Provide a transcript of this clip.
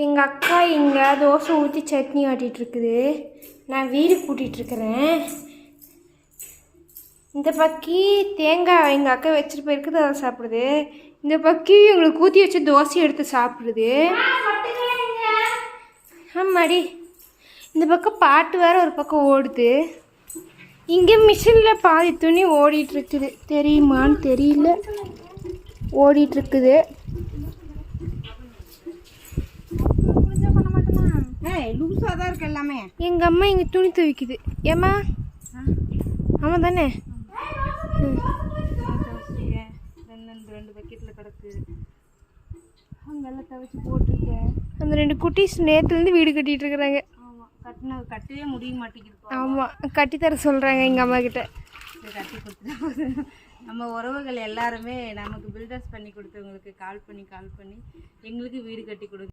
எங்கள் அக்கா இங்கே தோசை ஊற்றி சட்னி ஆட்டிகிட்ருக்குது. நான் வீடு கூட்டிகிட்ருக்கிறேன். இந்த பக்கி தேங்காய் எங்கள் அக்கா வச்சுட்டு போயிருக்குது, அதை சாப்பிடுது. இந்த பக்கி எங்களுக்கு ஊற்றி வச்சு தோசை எடுத்து சாப்பிடுது. ஆமாடி, இந்த பக்கம் பாட்டு வேறு ஒரு பக்கம் ஓடுது. இங்கே மிஷினில் பாதி துணி ஓடிட்டுருக்குது, தெரியுமான்னு தெரியல, ஓடிட்டுருக்குது. லூஸாதான் இருக்கு எல்லாமே. எங்கள் அம்மா இங்கே துணி துவைக்குது. ஏம்மா? ஆமாம் தானே. ரெண்டு பக்கெட்டில் கிடக்கு, அங்கெல்லாம் துவைச்சி போட்டிருக்கேன். அந்த 2 குட்டீஸ் நேற்றுலேருந்து வீடு கட்டிகிட்டு இருக்கிறாங்க. ஆமாம், கட்டவே முடிய மாட்டேங்குது. ஆமாம், கட்டித்தர சொல்கிறாங்க எங்கள் அம்மா கிட்ட. கட்டி கொடுத்து நம்ம உறவுகள் எல்லாருமே நமக்கு பில்டர்ஸ் பண்ணி கொடுத்தவங்களுக்கு கால் பண்ணி எங்களுக்கு வீடு கட்டி கொடுங்க.